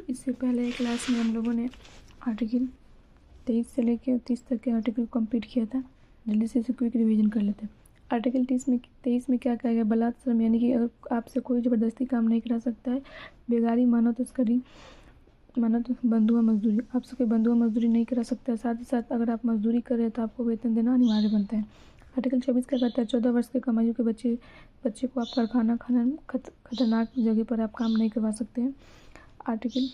इससे पहले क्लास में हम लोगों ने आर्टिकल 23 से लेकर 30 तक के आर्टिकल को कंप्लीट किया था। जल्दी से इसे क्विक रिवीजन कर लेते हैं। आर्टिकल 23 में क्या कहा गया? बलात्श्रम, यानी कि अगर आपसे कोई ज़बरदस्ती काम नहीं करा सकता है, बेगारी, मानव तस्करी, मानव बंधुआ मजदूरी, आपसे कोई बंधुआ मजदूरी नहीं करा सकता है। साथ ही साथ अगर आप मजदूरी कर रहे हैं तो आपको वेतन देना अनिवार्य बनता है। आर्टिकल 24 क्या कहता है? 14 वर्ष के कम आयु के बच्चे को आप कारखाना, खनन, खतरनाक जगह पर आप काम नहीं करवा सकते हैं। आर्टिकल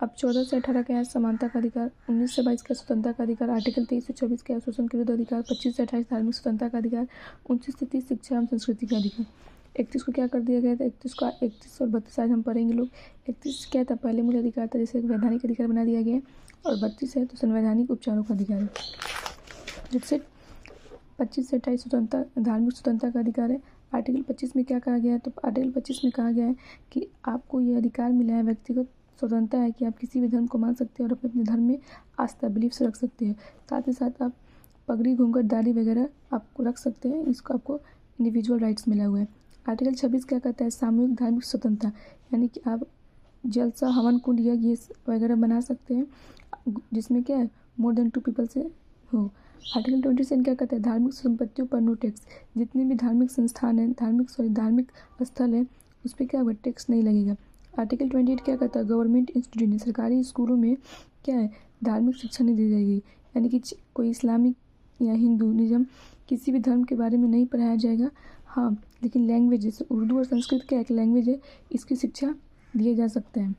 अब 14 से 18 क्या है? समानता का अधिकार। 19 से 22 का स्वतंत्रता का अधिकार। आर्टिकल 23 से 24 क्या है? शोषण के विरुद्ध अधिकार। 25 से 28 धार्मिक स्वतंत्रता का अधिकार। 29 से 30 शिक्षा एवं संस्कृति का अधिकार। 31 को क्या कर दिया गया था? 31 और 32 आज हम पढ़ेंगे लोग। 31 क्या था? पहले मूल अधिकार था, जिसे एक वैधानिक अधिकार बना दिया गया। और 32 है तो संवैधानिक उपचारों का अधिकार है। जिससे 25 से 28 स्वतंत्रता, धार्मिक स्वतंत्रता का अधिकार है। आर्टिकल 25 में क्या कहा गया है? तो आर्टिकल 25 में कहा गया है कि आपको ये अधिकार मिला है, व्यक्तिगत स्वतंत्रता है कि आप किसी भी धर्म को मान सकते हैं और अपने धर्म में आस्था, बिलीफ्स रख सकते हैं। साथ ही साथ आप पगड़ी, घूंघट, दाढ़ी वगैरह आपको रख सकते हैं। इसको आपको इंडिविजुअल राइट्स मिला हुआ है। आर्टिकल 26 क्या कहता है? सामूहिक धार्मिक स्वतंत्रता, यानी कि आप जलसा, हवन कुंड, यज्ञ वगैरह बना सकते हैं, जिसमें क्या है? मोर देन 2 पीपल से हो। आर्टिकल 27 क्या कहता है? धार्मिक संपत्तियों पर नो टैक्स। जितने भी धार्मिक संस्थान हैं, धार्मिक स्थल है, उस पर क्या होगा? टैक्स नहीं लगेगा। आर्टिकल 28 क्या कहता है? गवर्नमेंट इंस्टीट्यूट में, सरकारी स्कूलों में क्या है? धार्मिक शिक्षा नहीं दी जाएगी, यानी कि कोई इस्लामिक या हिंदुइज्म किसी भी धर्म के बारे में नहीं पढ़ाया जाएगा। हाँ, लेकिन लैंग्वेज जैसे उर्दू और संस्कृत क्या एक लैंग्वेज है, इसकी शिक्षा दिए जा सकते हैं।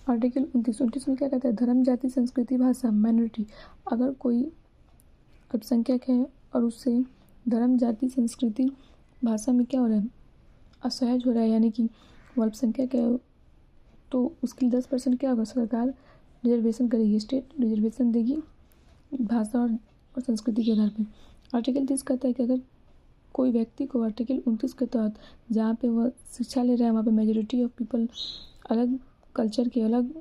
आर्टिकल 29 में क्या कहता है? धर्म, जाति, संस्कृति, भाषा, माइनॉरिटी। अगर कोई अल्पसंख्यक है और उससे धर्म, जाति, संस्कृति, भाषा में क्या हो रहा है? असहज हो रहा है, यानी कि वो अल्पसंख्यक है, तो उसके लिए 10% क्या होगा? सरकार रिजर्वेशन करेगी, स्टेट रिजर्वेशन देगी भाषा और संस्कृति के आधार पर। आर्टिकल 30 कहता है कि अगर कोई व्यक्ति को आर्टिकल 29 के तहत जहाँ पे वह शिक्षा ले रहा है वहाँ पे मेजॉरिटी ऑफ पीपल अलग कल्चर के, अलग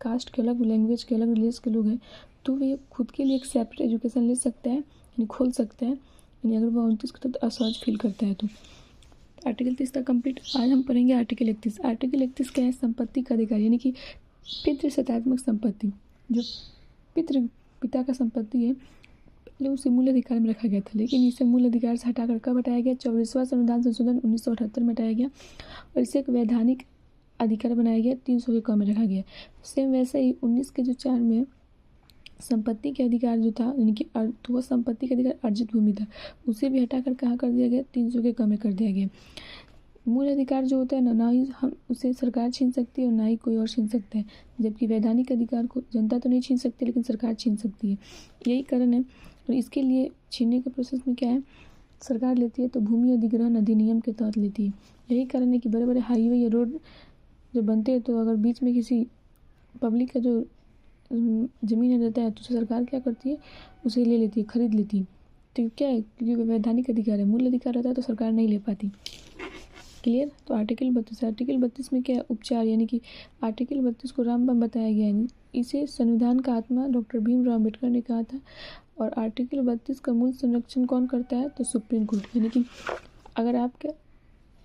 कास्ट के, अलग लैंग्वेज के, अलग रिलीज के लोग हैं, तो वे खुद के लिए एक सेपरेट एजुकेशन ले सकते हैं, यानी खोल सकते हैं, यानी अगर वह 29 के तहत असहज फील करता है तो। आर्टिकल 30 तक कंप्लीट। आज हम पढ़ेंगे आर्टिकल 31। आर्टिकल 31 क्या है? संपत्ति का अधिकार, यानी कि पितृसत्तात्मक संपत्ति। जो पिता का संपत्ति है, पहले उसे मूल अधिकार में रखा गया था, लेकिन इसे मूल अधिकार से हटाकर कब हटाया गया? 24वां संविधान संशोधन 1978 में हटाया गया और इसे एक वैधानिक अधिकार बनाया गया, 300 के कम में रखा गया। सेम वैसे ही 19 के जो 4 में संपत्ति के अधिकार जो था, यानी कि वह संपत्ति के अधिकार अर्जित भूमि था, उसे भी हटाकर कहाँ कर दिया गया? 300 के कम में कर दिया गया। मूल अधिकार जो होता है ना ही हम उसे सरकार छीन सकती है और ना ही कोई और छीन सकता है, जबकि वैधानिक अधिकार को जनता तो नहीं छीन सकती, लेकिन सरकार छीन सकती है। यही कारण है। और इसके लिए छीनने के प्रोसेस में क्या है? सरकार लेती है तो भूमि अधिग्रहण अधिनियम के तहत लेती है। यही कारण है कि बड़े बड़े हाईवे या रोड जो बनते हैं, तो अगर बीच में किसी पब्लिक का जो ज़मीन रहता है तो उसे सरकार क्या करती है? उसे ले लेती है, खरीद लेती है। तो क्या है? क्योंकि वैधानिक अधिकार है, मूल अधिकार रहता है तो सरकार नहीं ले पाती। क्लियर? तो आर्टिकल 32 में क्या है? उपचार, यानी कि आर्टिकल 32 को रामबाण बताया गया है। इसे संविधान का आत्मा डॉक्टर भीमराव अम्बेडकर ने कहा था। और आर्टिकल 32 का मूल संरक्षण कौन करता है? तो सुप्रीम कोर्ट। यानी कि अगर आपके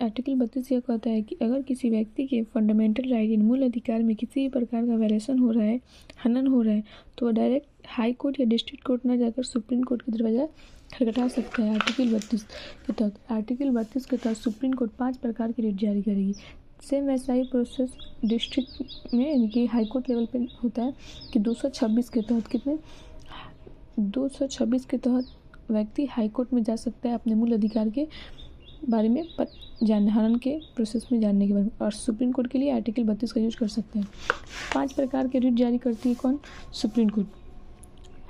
आर्टिकल 32 यह कहता है कि अगर किसी व्यक्ति के फंडामेंटल राइट इन मूल अधिकार में किसी भी प्रकार का वायलेशन हो रहा है, हनन हो रहा है, तो वह डायरेक्ट हाई कोर्ट या डिस्ट्रिक्ट कोर्ट न जाकर सुप्रीम कोर्ट का दरवाजा खटखटा सकता है। आर्टिकल 32 के तहत सुप्रीम कोर्ट 5 प्रकार की रिट जारी करेगी। सेम वैसा ही प्रोसेस डिस्ट्रिक्ट में, यानी कि हाई कोर्ट लेवल पे होता है कि 226 के तहत 226 के तहत व्यक्ति हाई कोर्ट में जा सकता है अपने मूल अधिकार के बारे में हनन के प्रोसेस में जानने के बाद, और सुप्रीम कोर्ट के लिए आर्टिकल 32 का यूज कर सकते हैं। 5 प्रकार के रिट जारी करती है कौन? Supreme court.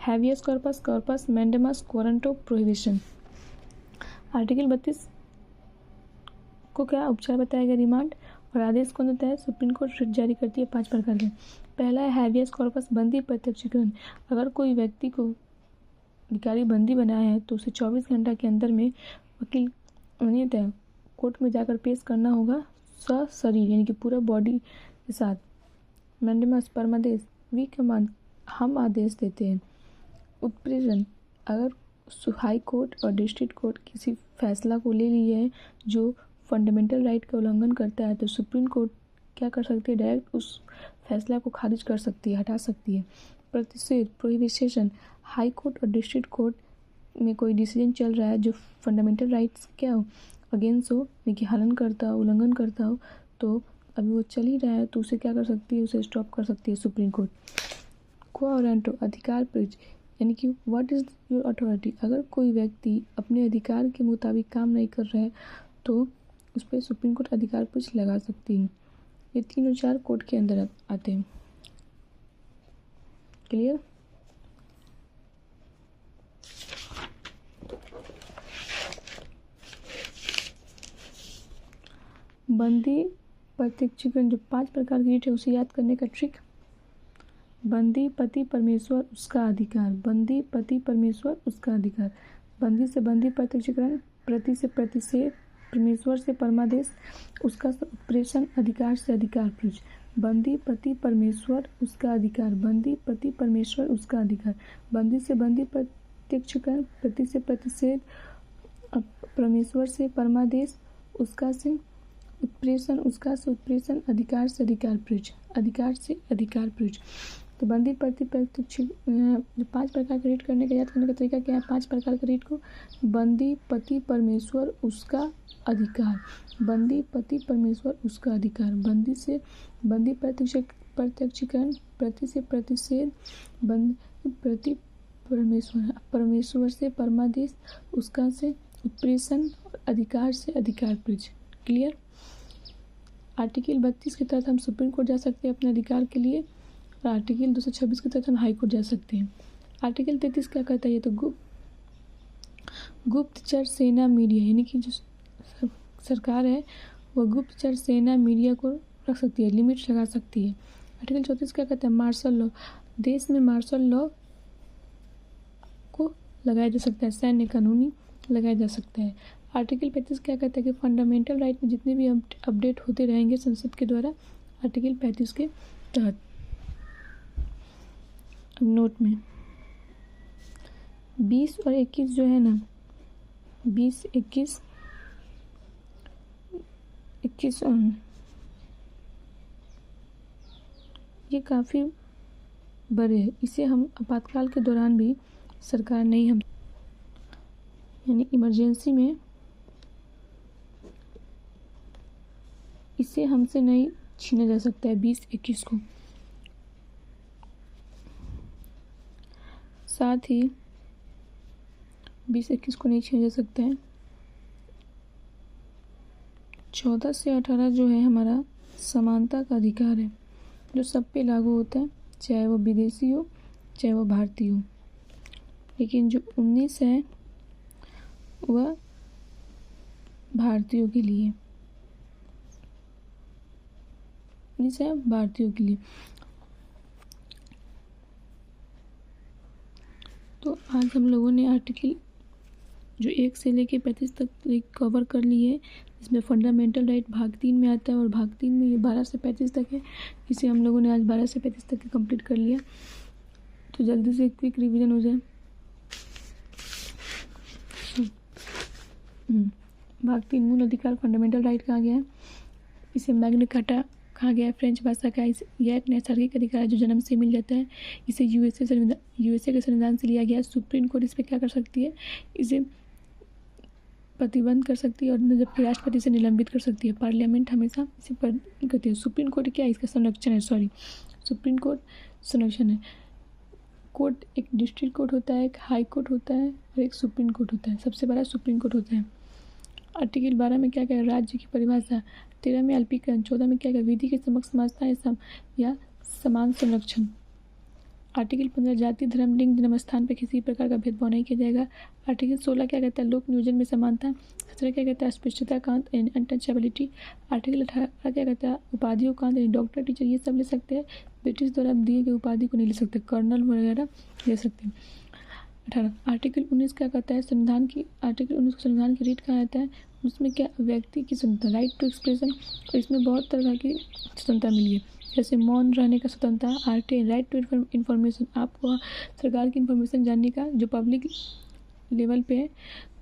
Habeas corpus, mandamus, quo warranto, prohibition. Article 32 को क्या उपचार बताया गया? रिमांड। और आदेश कौन देता है? सुप्रीम कोर्ट रिट जारी करती है 5 प्रकार के। पहला है हैवियस कॉर्पस, बंदी प्रत्यक्षीकरण। अगर कोई व्यक्ति को अधिकारी बंदी बनाया है तो उसे 24 घंटा के अंदर में वकील नियत है कोर्ट में जाकर पेश करना होगा सशरीर, यानी कि पूरा बॉडी के साथ। मैंडेमस, परमादेश, वी कमांड, हम आदेश देते हैं। उत्प्रेरण, अगर हाई कोर्ट और डिस्ट्रिक्ट कोर्ट किसी फैसला को ले लिए है जो फंडामेंटल राइट का उल्लंघन करता है तो सुप्रीम कोर्ट क्या कर सकती है, डायरेक्ट उस फैसला को खारिज कर सकती है, हटा सकती है। प्रतिषेध प्रोहिबिशन, हाई कोर्ट और डिस्ट्रिक्ट कोर्ट में कोई डिसीजन चल रहा है जो फंडामेंटल राइट्स क्या हो, अगेंस्ट हो, यानी हनन करता हो, उल्लंघन करता हो, तो अभी वो चल ही रहा है तो उसे क्या कर सकती है, उसे स्टॉप कर सकती है सुप्रीम कोर्ट। क्वा वारंटो अधिकार प्रयोग, यानी कि व्हाट इज़ योर अथॉरिटी, अगर कोई व्यक्ति अपने अधिकार के मुताबिक काम नहीं कर रहा है तो उस पर सुप्रीम कोर्ट अधिकार प्रयोग लगा सकती है। ये तीनों चार कोर्ट के अंदर आते हैं। क्लियर? बंदी प्रत्यक्षीकरण, जो 5 प्रकार की रीट है उसे याद करने का ट्रिक। बंदी पति परमेश्वर उसका अधिकार, बंदी पति परमेश्वर उसका अधिकार, बंदी से बंदी प्रत्यक्षीकरण, प्रति से प्रतिषेध, परमेश्वर से परमादेश, उसका उत्प्रेषण, अधिकार से अधिकार प्रयोग। बंदी पति परमेश्वर उसका अधिकार, बंदी पति परमेश्वर उसका अधिकार, बंदी से बंदी प्रत्यक्षीकरण, प्रति से प्रतिषेध, परमेश्वर से परमादेश, उसका से उत्प्रेषण, उसका से उत्प्रेषण, अधिकार से अधिकार प्रयोग, अधिकार से अधिकार प्रयोग। तो बंदी पति प्रत्यक्ष, जो 5 प्रकार का रीड करने का याद करने का तरीका क्या है, 5 प्रकार का रीड को, बंदी पति परमेश्वर उसका अधिकार, बंदी पति परमेश्वर उसका अधिकार, बंदी से बंदी प्रत्यक्षीकरण, प्रति से प्रतिषेध, बंदी प्रति परमेश्वर, परमेश्वर से परमादेश, उसका से उत्प्रेषण, अधिकार से अधिकार प्रयोग। क्लियर? आर्टिकल 32 के तहत हम सुप्रीम कोर्ट जा सकते हैं अपने अधिकार के लिए, और आर्टिकल 226 के तहत हम हाई कोर्ट जा सकते हैं। आर्टिकल 33 क्या कहता है, ये तो गुप्तचर सेना मीडिया, यानी कि जो सरकार है वह गुप्तचर सेना मीडिया को रख सकती है, लिमिट लगा सकती है। आर्टिकल 34 क्या कहता है, मार्शल लॉ, देश में मार्शल लॉ को लगाया जा सकता है, सैन्य कानूनी लगाया जा सकता है। आर्टिकल 35 क्या कहता है कि फंडामेंटल राइट में जितने भी अपडेट होते रहेंगे संसद के द्वारा आर्टिकल 35 के तहत। अब नोट में 20 और 21 जो है ना, 20, 21 ये काफ़ी बड़े हैं, इसे हम आपातकाल के दौरान भी सरकार नहीं, हम यानी इमरजेंसी में इसे हमसे नहीं छीना जा सकता है 20-21 को। साथ ही 20-21 को नहीं छीना जा सकता है। 14 से 18 जो है हमारा समानता का अधिकार है, जो सब पे लागू होता है, चाहे वो विदेशी हो चाहे वो भारतीय हो। लेकिन जो 19 है वह भारतीयों के लिए, 19 है भारतीयों के लिए। तो आज हम लोगों ने आर्टिकल जो 1 से लेके 35 तक कवर कर लिए है, इसमें फंडामेंटल राइट भाग 3 में आता है और भाग 3 में ये 12 से 35 तक है। इसे हम लोगों ने आज 12 से 35 तक कंप्लीट कर लिया। तो जल्दी से क्विक रिवीजन हो जाए। भाग 3 मूल अधिकार फंडामेंटल राइट कहा गया है, इसे मैग्ना कार्टा कहा गया है, फ्रेंच भाषा का। यह एक नैसर्गिक अधिकार है जो जन्म से मिल जाता है। इसे यूएसए के संविधान से लिया गया है। सुप्रीम कोर्ट इस पर क्या कर सकती है, इसे प्रतिबंध कर सकती है और जबकि राष्ट्रपति से निलंबित कर सकती है। पार्लियामेंट हमेशा इसे करती है। सुप्रीम कोर्ट क्या है, इसका संरक्षण है, सुप्रीम कोर्ट संरक्षण है। कोर्ट एक डिस्ट्रिक्ट कोर्ट होता है, एक हाई कोर्ट होता है और एक सुप्रीम कोर्ट होता है। सबसे बड़ा सुप्रीम कोर्ट होता है। आर्टिकल 12 में क्या क्या है, राज्य की परिभाषा। 13 में अल्पीकरण। 14 में क्या क्या, विधि के समक्ष समानता या समान संरक्षण। आर्टिकल 15 जाति, धर्म, लिंग, जन्म स्थान पर किसी प्रकार का भेदभाव नहीं किया जाएगा। आर्टिकल 16 क्या कहता है, लोक नियोजन में समानता। 17 क्या कहता है, अस्पृश्यता कांत यानी अनटचेबिलिटी। आर्टिकल 18 क्या कहता है, उपाधियों कांत यानी डॉक्टर, टीचर ये सब ले सकते हैं। ब्रिटिश द्वारा दिए गए उपाधि को नहीं ले सकते, कर्नल वगैरह ले सकते हैं। 18 आर्टिकल 19 क्या कहता है, संविधान की। आर्टिकल 19 को संविधान की रीट कहा जाता है। उसमें क्या, व्यक्ति की स्वतंत्रता, राइट टू एक्सप्रेशन। और इसमें बहुत तरह की स्वतंत्रता मिली है, जैसे मौन रहने का स्वतंत्रता। आरटीआई राइट टू इन्फॉर्मेशन, आपको सरकार की इन्फॉर्मेशन जानने का जो पब्लिक लेवल पे है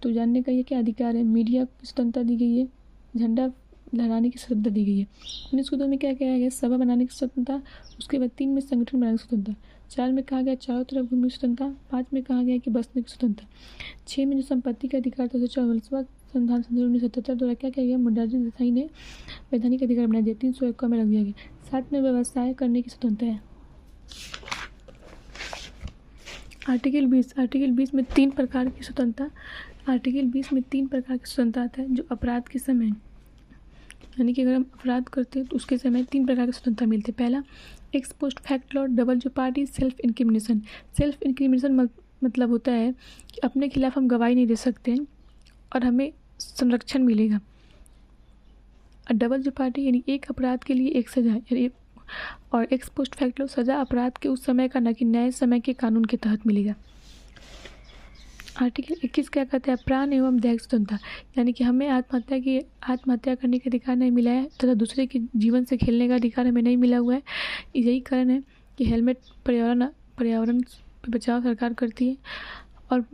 तो जानने का ये क्या अधिकार है। मीडिया की स्वतंत्रता दी गई है, झंडा लहराने की स्वतंत्रता दी गई है। 1902 में क्या किया गया? सभा बनाने की स्वतंत्रता। उसके बाद 3 में संगठन बनाने की स्वतंत्रता। 4 में कहा गया चारों तरफ घूमने की स्वतंत्रता। 5 में कहा गया कि बसने की स्वतंत्रता। 6 में जो संपत्ति का अधिकार था, 44वां संविधान संशोधन 1977 द्वारा क्या किया गया? मोरारजी देसाई ने वैधानिक अधिकार बना दिया, 301 में रख दिया गया। 7 में व्यवसाय करने की स्वतंत्रता है। आर्टिकल 20 में 3 प्रकार की स्वतंत्रता। आर्टिकल 20 में 3 प्रकार की स्वतंत्रता आता है। जो अपराध के समय, यानी कि अगर हम अपराध करते हैं तो उसके समय 3 प्रकार की स्वतंत्रता मिलती है। पहला, ex post facto law, double jeopardy, self incrimination. Self incrimination मतलब होता है कि अपने खिलाफ हम गवाही नहीं दे सकते और हमें संरक्षण मिलेगा। और डबल जेओपार्डी यानी एक अपराध के लिए एक सजा, यानी और एक्स पोस्ट फैक्ट लॉ, सजा अपराध के उस समय का न कि नए समय के कानून के तहत मिलेगा। आर्टिकल 21 क्या कहता है? प्राण एवं दैहिक स्वतंत्रता, यानी कि हमें आत्महत्या करने का अधिकार नहीं मिला है तथा दूसरे के जीवन से खेलने का अधिकार हमें नहीं मिला हुआ है। यही कारण है कि हेलमेट पर्यावरण पे बचाव सरकार करती है। और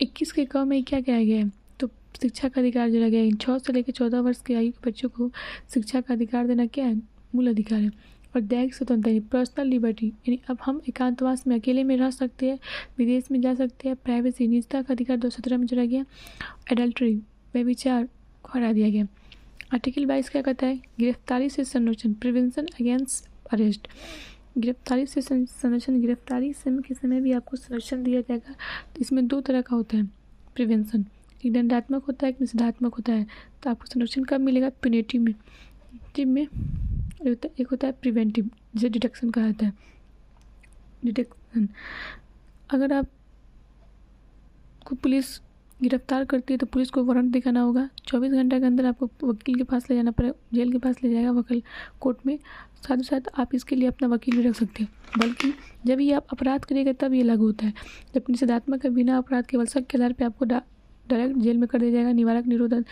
21 के क में क्या कहा गया है? तो शिक्षा का अधिकार जोड़ा गया है। 6 से लेकर 14 वर्ष की आयु के बच्चों को शिक्षा का अधिकार देना क्या है? मूल अधिकार है। और दैहिक स्वतंत्रता यानी पर्सनल लिबर्टी, यानी अब हम एकांतवास में अकेले में रह सकते हैं, विदेश में जा सकते हैं। प्राइवेसी, निजता का अधिकार 2017 में जोड़ा गया। एडल्ट्री, व्यभिचार को हटा दिया गया। आर्टिकल 22 क्या कहता है? गिरफ्तारी से संरक्षण, प्रिवेंशन अगेंस्ट अरेस्ट। गिरफ्तारी से संरक्षण, गिरफ्तारी के समय भी आपको संरक्षण दिया जाएगा। तो इसमें 2 तरह का होता है प्रिवेंशन, एक दंडात्मक होता है, एक निषेधात्मक होता है। तो आपको संरक्षण कब मिलेगा? पिनेटिव में। एक होता है प्रिवेंटिव, जिसे डिटेक्शन कहा जाता है। डिटेक्शन, अगर आप को पुलिस गिरफ्तार करती है तो पुलिस को वारंट दिखाना होगा। 24 घंटे के अंदर आपको वकील के पास ले जाना पड़ेगा, जेल के पास ले जाएगा वकील, कोर्ट में। साथ ही साथ आप इसके लिए अपना वकील भी रख सकते हैं। बल्कि जब ये आप अपराध करेगा तब ये लागू होता है। जब निषेधात्मक है, बिना अपराध केवल शक के आधार पर आपको डायरेक्ट जेल में कर दिया जाएगा। निवारक निरोधन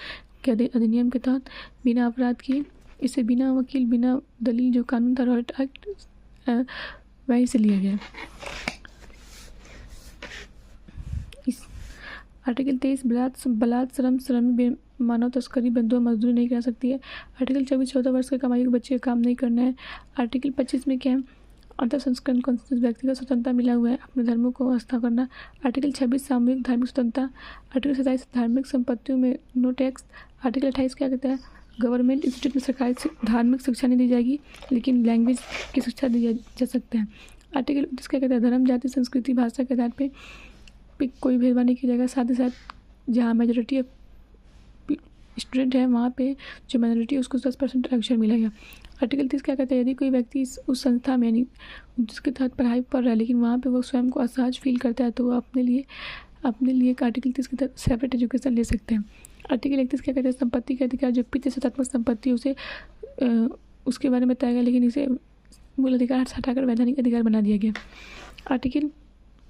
के अधिनियम के तहत बिना अपराध किए, इसे बिना वकील, बिना दलील, जो कानून था रॉयट एक्ट, वहीं से लिया गया। इस आर्टिकल 23 बलात्, श्रम, मानव तस्करी, बंधुआ मजदूरी नहीं कर सकती है। आर्टिकल 24 14 वर्ष के कमाई के बच्चे का काम नहीं करना है। आर्टिकल 25 में क्या है? अंतर संस्करण कॉन्स्टिट्यूशन, व्यक्तिगत स्वतंत्रता मिला हुआ है, अपने धर्मों को आस्था करना। आर्टिकल 26 सामूहिक धार्मिक स्वतंत्रता। आर्टिकल 27 धार्मिक संपत्तियों में नो टैक्स। आर्टिकल 28 क्या कहता है? गवर्नमेंट इंस्टीट्यूट में सरकारी धार्मिक शिक्षा नहीं दी जाएगी, लेकिन लैंग्वेज की शिक्षा दी जा सकता है। आर्टिकल 29 क्या कहता है? धर्म, जाति, संस्कृति, भाषा के आधार पे कोई भेदभाव नहीं किया जाएगा। साथ ही साथ जहाँ मेजोरिटी स्टूडेंट है वहाँ पे जो माइनॉरिटी है उसको 10% आरक्षण मिलेगा। आर्टिकल 30 क्या कहता है? यदि कोई व्यक्ति उस संस्था में, यानी जिसके तहत पढ़ाई पढ़ रहा है, लेकिन वहाँ पे वो स्वयं को असहज फील करता है, तो वो अपने लिए आर्टिकल 30 के तहत सेपरेट एजुकेशन ले सकते हैं। आर्टिकल 31 क्या कहते हैं? संपत्ति के अधिकार, जो पितृसत्तात्मक संपत्ति उसे उसके बारे में बताया गया, लेकिन इसे मूल अधिकार हटाकर वैधानिक अधिकार बना दिया गया। आर्टिकल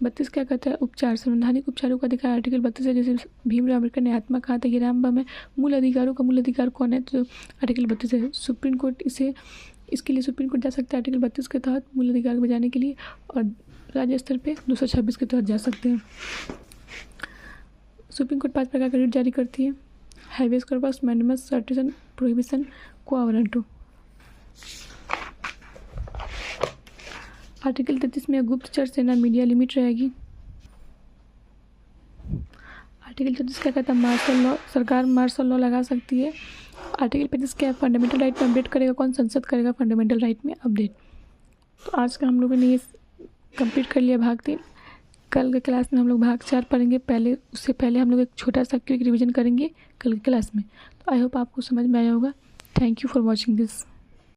32 क्या कहता है? उपचार, संवैधानिक उपचारों का अधिकार। आर्टिकल 32 है, जैसे भीमराव अम्बेडकर ने आत्मा कहा था, ये रामबम है। मूल अधिकारों का मूल अधिकार कौन है? तो आर्टिकल 32 है। सुप्रीम कोर्ट इसके लिए सुप्रीम कोर्ट जा सकता है आर्टिकल 32 के तहत मूल अधिकार बजाने के लिए, और राज्य स्तर पे 226 के तहत जा सकते हैं। सुप्रीम कोर्ट 5 प्रकार का रिट जारी करती है: हाईवेज कॉर्पस, मैंडेमस, सर्टिसन, प्रोहिबिशन, क्वा वारंटो। आर्टिकल 33 में गुप्तचर सेना मीडिया लिमिट रहेगी। आर्टिकल 34 क्या कहता है? मार्शल लॉ, सरकार मार्शल लॉ लगा सकती है। आर्टिकल 35 क्या है? फंडामेंटल राइट में अपडेट करेगा कौन? संसद करेगा फंडामेंटल राइट में अपडेट। तो आज का हम लोगों ने ये कंप्लीट कर लिया भाग 3। कल के क्लास में हम लोग भाग 4 पढ़ेंगे। उससे पहले हम लोग एक छोटा सा क्विक रिवीजन करेंगे कल की क्लास में। तो आई होप आपको समझ में आया होगा। Thank you for watching this.